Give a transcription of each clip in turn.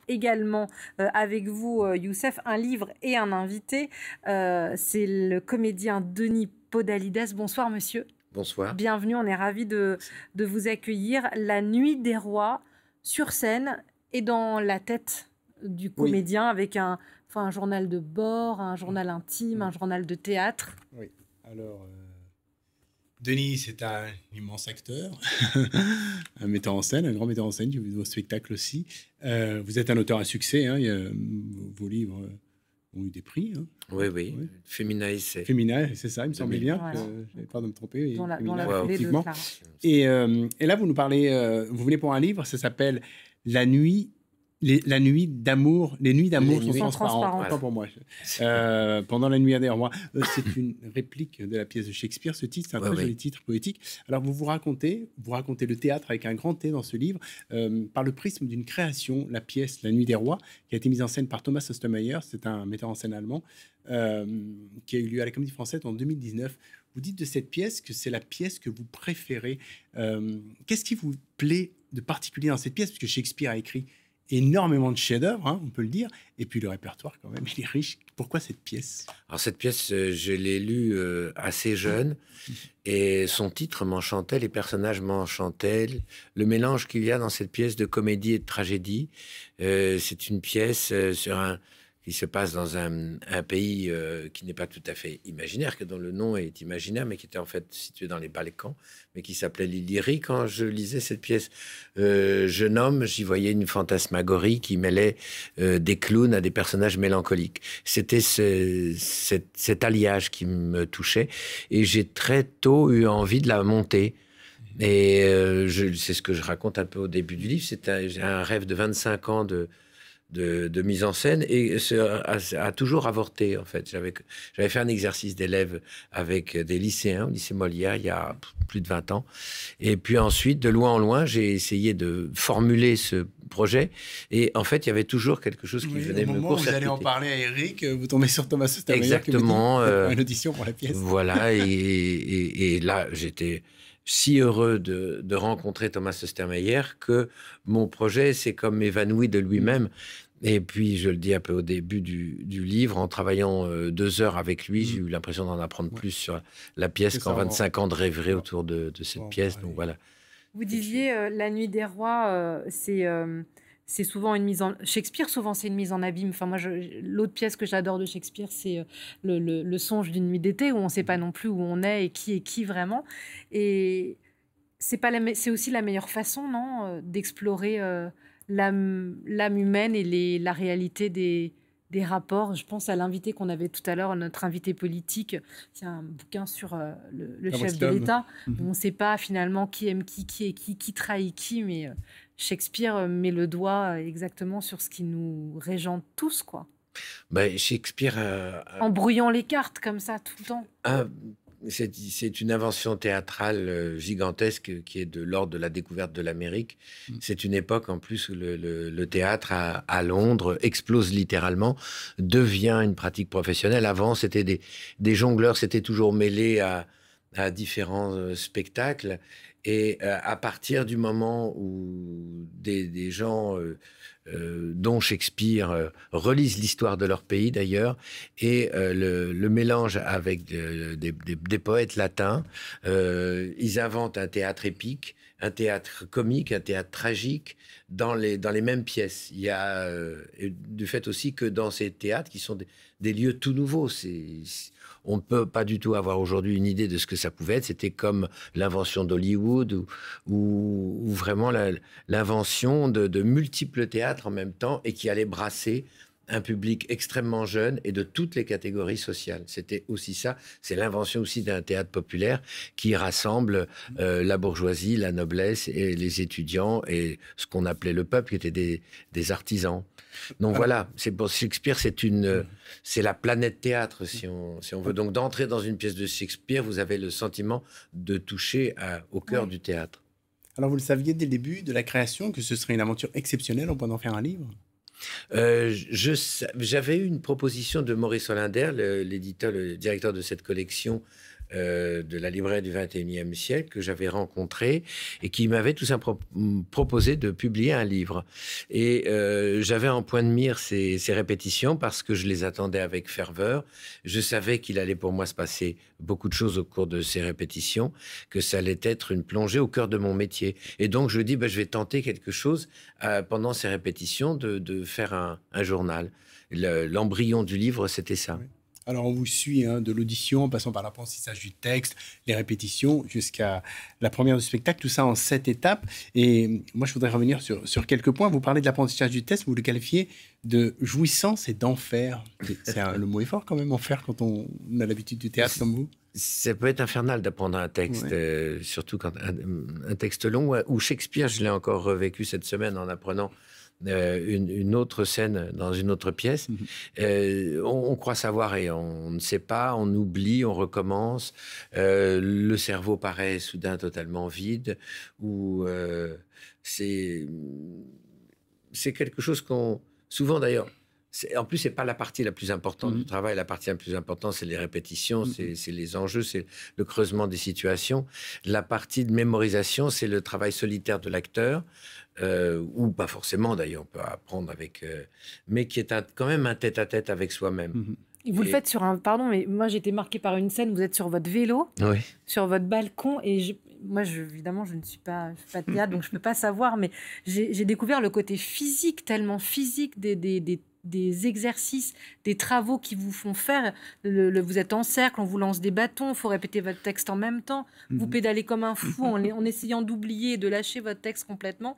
également avec vous, Youssef, un livre et un invité. C'est le comédien Denis Podalides. Bonsoir, monsieur. Bonsoir. Bienvenue, on est ravis de vous accueillir. La Nuit des Rois, sur scène et dans la tête du comédien, avec un journal de bord, un journal intime, un journal de théâtre. Oui, alors... Denis, c'est un immense acteur, un metteur en scène, un grand metteur en scène, j'ai vu vos spectacles aussi. Vous êtes un auteur à succès, hein, vos livres ont eu des prix. Hein. Oui. Féminaïs, c'est ça, il me semblait bien. Voilà. Je n'avais pas de me tromper. Dans la foulée de Clara. Et là, vous nous parlez, vous venez pour un livre, ça s'appelle La Nuit... La nuit d'amour, les nuits d'amour sont transparentes. Voilà. Pas pour moi. Pendant la nuit des rois, c'est une réplique de la pièce de Shakespeare. Ce titre, c'est un très joli titre poétique. Alors vous racontez le théâtre avec un grand T dans ce livre par le prisme d'une création, la pièce La Nuit des Rois, qui a été mise en scène par Thomas Ostermeyer. C'est un metteur en scène allemand qui a eu lieu à la Comédie Française en 2019. Vous dites de cette pièce que c'est la pièce que vous préférez. Qu'est-ce qui vous plaît de particulier dans cette pièce, puisque Shakespeare a écrit énormément de chefs-d'œuvre, hein, on peut le dire, et puis le répertoire quand même, il est riche. Pourquoi cette pièce? Alors cette pièce, je l'ai lue assez jeune, et son titre m'enchantait, les personnages m'enchantaient, le mélange qu'il y a dans cette pièce de comédie et de tragédie. C'est une pièce qui se passe dans un pays qui n'est pas tout à fait imaginaire, que dont le nom est imaginaire, mais qui était en fait situé dans les Balkans, mais qui s'appelait l'Illyrie. Quand je lisais cette pièce, jeune homme, j'y voyais une fantasmagorie qui mêlait des clowns à des personnages mélancoliques. C'était cet alliage qui me touchait, et j'ai très tôt eu envie de la monter. Et c'est ce que je raconte un peu au début du livre. J'ai un rêve de 25 ans de mise en scène, et a toujours avorté, en fait. J'avais fait un exercice d'élève avec des lycéens au lycée Molière il y a plus de 20 ans. Et puis ensuite, de loin en loin, j'ai essayé de formuler ce projet. Et en fait, il y avait toujours quelque chose qui venait me court-circuiter. Vous allez en parler à Eric, vous tombez sur Thomas Ostermeyer. Exactement. Une audition pour la pièce. Voilà. Et là, j'étais si heureux de rencontrer Thomas Ostermeyer que mon projet s'est comme évanoui de lui-même. Et puis, je le dis un peu au début du livre, en travaillant 2 heures avec lui, j'ai eu l'impression d'en apprendre plus sur la pièce qu'en 25 ans de rêverie autour de cette pièce. Donc voilà. Vous disiez, La Nuit des Rois, c'est souvent une mise en... Shakespeare, souvent, c'est une mise en abîme. Enfin, moi, l'autre pièce que j'adore de Shakespeare, c'est le Songe d'une nuit d'été, où on ne sait pas non plus où on est qui vraiment. Et c'est aussi la meilleure façon, non, d'explorer l'âme humaine et la réalité des rapports. Je pense à l'invité qu'on avait tout à l'heure, notre invité politique. C'est un bouquin sur le chef de l'État. On ne sait pas finalement qui aime qui trahit qui, mais Shakespeare met le doigt exactement sur ce qui nous régente tous, quoi. Shakespeare... En brouillant les cartes comme ça tout le temps. C'est une invention théâtrale gigantesque qui est de l'ordre de la découverte de l'Amérique. C'est une époque en plus où le théâtre à Londres explose littéralement, devient une pratique professionnelle. Avant, c'était des jongleurs, c'était toujours mêlé à différents spectacles. Et à partir du moment où des gens... dont Shakespeare relisent l'histoire de leur pays d'ailleurs, et le mélange avec des poètes latins, ils inventent un théâtre épique, un théâtre comique, un théâtre tragique dans les mêmes pièces. Il y a du fait aussi que dans ces théâtres qui sont des lieux tout nouveaux, on ne peut pas du tout avoir aujourd'hui une idée de ce que ça pouvait être. C'était comme l'invention d'Hollywood ou vraiment l'invention de multiples théâtres en même temps, et qui allait brasser un public extrêmement jeune et de toutes les catégories sociales. C'était aussi ça. C'est l'invention aussi d'un théâtre populaire qui rassemble la bourgeoisie, la noblesse et les étudiants et ce qu'on appelait le peuple, qui était des artisans. Donc voilà, c'est pour Shakespeare, c'est la planète théâtre, si on veut. Donc d'entrer dans une pièce de Shakespeare, vous avez le sentiment de toucher au cœur du théâtre. Alors vous le saviez dès le début de la création que ce serait une aventure exceptionnelle, on peut en faire un livre? J'avais eu une proposition de Maurice Hollander, l'éditeur, le directeur de cette collection, de la librairie du XXIe siècle que j'avais rencontré et qui m'avait tout simplement proposé de publier un livre. Et j'avais en point de mire ces répétitions parce que je les attendais avec ferveur. Je savais qu'il allait pour moi se passer beaucoup de choses au cours de ces répétitions, que ça allait être une plongée au cœur de mon métier. Et donc je dis, je vais tenter quelque chose pendant ces répétitions de faire un journal. L'embryon du livre, c'était ça. Oui. Alors, on vous suit de l'audition, en passant par l'apprentissage du texte, les répétitions, jusqu'à la première du spectacle, tout ça en 7 étapes. Et moi, je voudrais revenir sur quelques points. Vous parlez de l'apprentissage du texte, vous le qualifiez de jouissance et d'enfer. Le mot est fort quand même, enfer, quand on a l'habitude du théâtre comme vous. Ça peut être infernal d'apprendre un texte, surtout quand un texte long, ou Shakespeare, je l'ai encore revécu cette semaine en apprenant une autre scène dans une autre pièce. On croit savoir et on ne sait pas, on oublie, on recommence. Le cerveau paraît soudain totalement vide. Ou c'est quelque chose qu'on... Souvent d'ailleurs... En plus, ce n'est pas la partie la plus importante du travail. La partie la plus importante, c'est les répétitions, c'est les enjeux, c'est le creusement des situations. La partie de mémorisation, c'est le travail solitaire de l'acteur, ou pas forcément d'ailleurs, on peut apprendre avec... mais qui est quand même un tête-à-tête avec soi-même. Et vous le faites sur un... Pardon, mais moi, j'ai été marquée par une scène, vous êtes sur votre vélo, sur votre balcon, et moi, évidemment, je ne suis pas théâtre, donc je ne peux pas savoir, mais j'ai découvert le côté physique, tellement physique des exercices, des travaux qui vous font faire. Vous êtes en cercle, on vous lance des bâtons, il faut répéter votre texte en même temps. Vous pédalez comme un fou en essayant d'oublier et de lâcher votre texte complètement.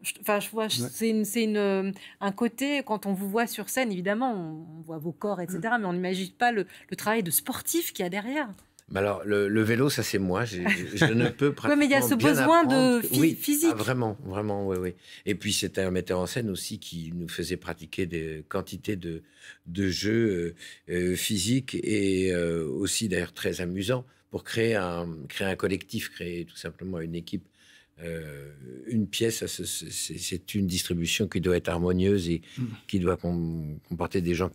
C'est un côté, quand on vous voit sur scène, évidemment, on voit vos corps, etc., mais on n'imagine pas le travail de sportif qu'il y a derrière. Mais alors, le vélo, ça c'est moi. Je ne peux pratiquement mais il y a ce besoin de physique. Vraiment, oui. Et puis, c'était un metteur en scène aussi qui nous faisait pratiquer des quantités de jeux physiques et aussi d'ailleurs très amusants pour créer un collectif, créer tout simplement une équipe. Une pièce, c'est une distribution qui doit être harmonieuse et qui doit comporter des gens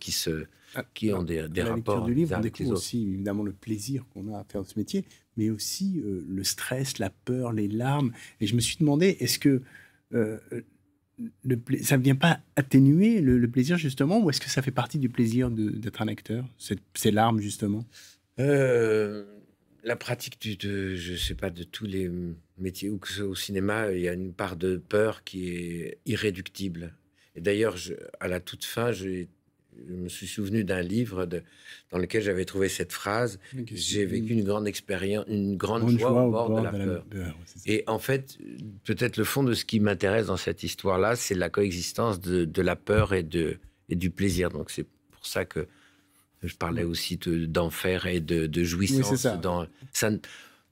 qui ont des rapports du livre, on découvre aussi évidemment le plaisir qu'on a à faire ce métier, mais aussi le stress, la peur, les larmes. Et je me suis demandé, est-ce que ça ne vient pas atténuer le plaisir justement, ou est-ce que ça fait partie du plaisir d'être un acteur, ces larmes justement? La pratique je sais pas, de tous les métiers, ou que ce soit au cinéma, il y a une part de peur qui est irréductible. Et d'ailleurs, à la toute fin, je me suis souvenu d'un livre dans lequel j'avais trouvé cette phrase. J'ai vécu une grande expérience, une grande joie au bord de la peur. Et en fait, peut-être le fond de ce qui m'intéresse dans cette histoire-là, c'est la coexistence de la peur et du plaisir. Donc c'est pour ça que je parlais aussi d'enfer et de jouissance. Oui,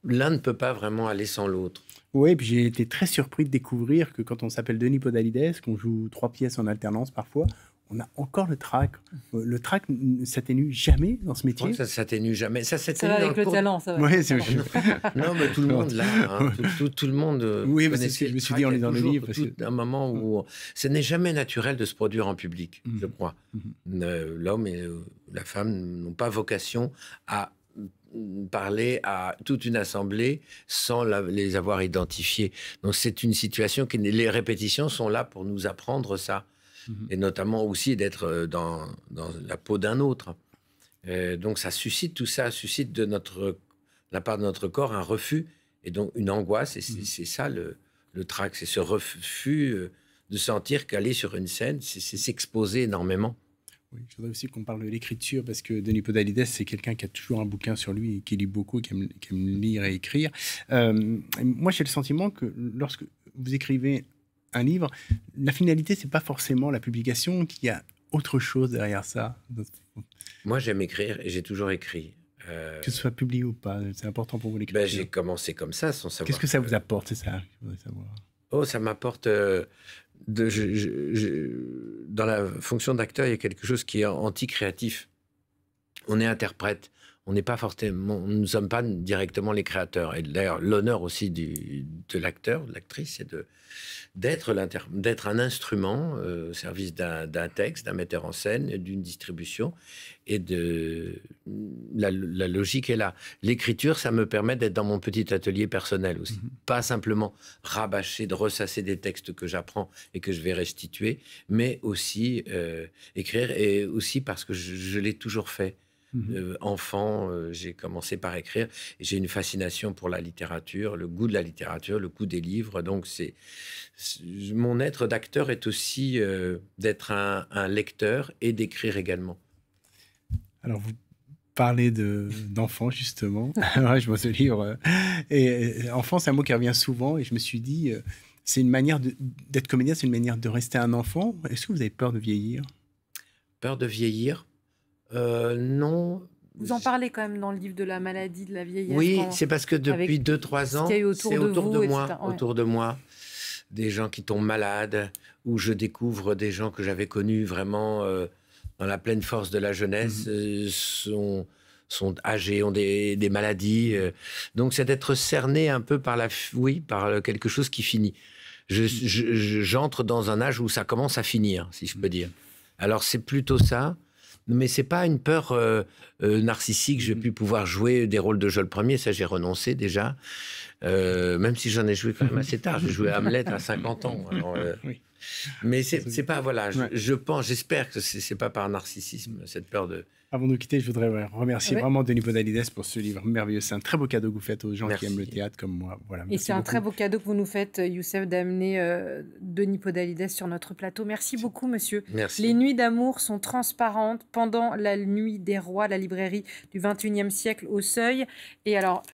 l'un ne peut pas vraiment aller sans l'autre. Oui, puis j'ai été très surpris de découvrir que quand on s'appelle Denis Podalides, qu'on joue 3 pièces en alternance parfois, on a encore le trac. Le trac ne s'atténue jamais dans ce métier. Oui, ça ne s'atténue jamais. Ça s'atténue avec le talent, ça va. Ouais, non, mais tout le monde l'a. Hein. Tout le monde. Oui, mais je me suis dit en lisant le livre. Un moment où ce n'est jamais naturel de se produire en public, je crois. L'homme et la femme n'ont pas vocation à parler à toute une assemblée sans les avoir identifiés. Donc c'est une situation les répétitions sont là pour nous apprendre ça. Et notamment aussi d'être dans la peau d'un autre. Donc ça suscite tout ça, suscite de la part de notre corps un refus et donc une angoisse. Et c'est ça le trac, c'est ce refus de sentir qu'aller sur une scène, c'est s'exposer énormément. Oui, je voudrais aussi qu'on parle de l'écriture, parce que Denis Podalides, c'est quelqu'un qui a toujours un bouquin sur lui et qui lit beaucoup, qui aime lire et écrire. Moi, j'ai le sentiment que lorsque vous écrivez un livre, la finalité, c'est pas forcément la publication, qu'il y a autre chose derrière ça. Moi, j'aime écrire et j'ai toujours écrit. Que ce soit publié ou pas, c'est important pour vous l'écriture. J'ai commencé comme ça, sans savoir. Qu'est-ce que ça vous apporte, c'est ça, je voudrais savoir. Oh, ça m'apporte... dans la fonction d'acteur, il y a quelque chose qui est anti-créatif. On est interprète. on n'est pas forcément, nous ne sommes pas directement les créateurs. Et d'ailleurs, l'honneur aussi de l'acteur, de l'actrice, c'est d'être un instrument au service d'un texte, d'un metteur en scène, d'une distribution. Et la logique est là. L'écriture, ça me permet d'être dans mon petit atelier personnel aussi. Pas simplement rabâcher, de ressasser des textes que j'apprends et que je vais restituer, mais aussi écrire, et aussi parce que je l'ai toujours fait. Enfant, j'ai commencé par écrire et j'ai une fascination pour la littérature, le goût de la littérature, le goût des livres. Donc, mon être d'acteur est aussi d'être un lecteur et d'écrire également. Alors, vous parlez d'enfants, justement. Ouais, je vois ce livre. Et enfant, c'est un mot qui revient souvent et je me suis dit, c'est une manière d'être comédien, c'est une manière de rester un enfant. Est-ce que vous avez peur de vieillir? Peur de vieillir? Non. Vous en parlez quand même dans le livre de la maladie, de la vieillesse. Oui, c'est parce que depuis 2-3 ans, c'est autour de moi, des gens qui tombent malades, où je découvre des gens que j'avais connus vraiment dans la pleine force de la jeunesse, sont âgés, ont des maladies. Donc c'est d'être cerné un peu par quelque chose qui finit. J'entre dans un âge où ça commence à finir, si je peux dire. Alors c'est plutôt ça. Mais c'est pas une peur narcissique. Je vais plus pouvoir jouer des rôles de Joel Ier, ça j'ai renoncé déjà. Même si j'en ai joué quand même assez tard. J'ai joué Hamlet à 50 ans. Alors, mais c'est pas, voilà, j'espère que c'est pas par narcissisme, cette peur de... Avant de nous quitter, je voudrais remercier vraiment Denis Podalides pour ce livre merveilleux. C'est un très beau cadeau que vous faites aux gens qui aiment le théâtre comme moi. Voilà, et c'est un très beau cadeau que vous nous faites, Youssef, d'amener Denis Podalides sur notre plateau. Merci beaucoup, monsieur. Merci. Les nuits d'amour sont transparentes pendant la nuit des rois, la librairie du 21e siècle au Seuil. Et alors,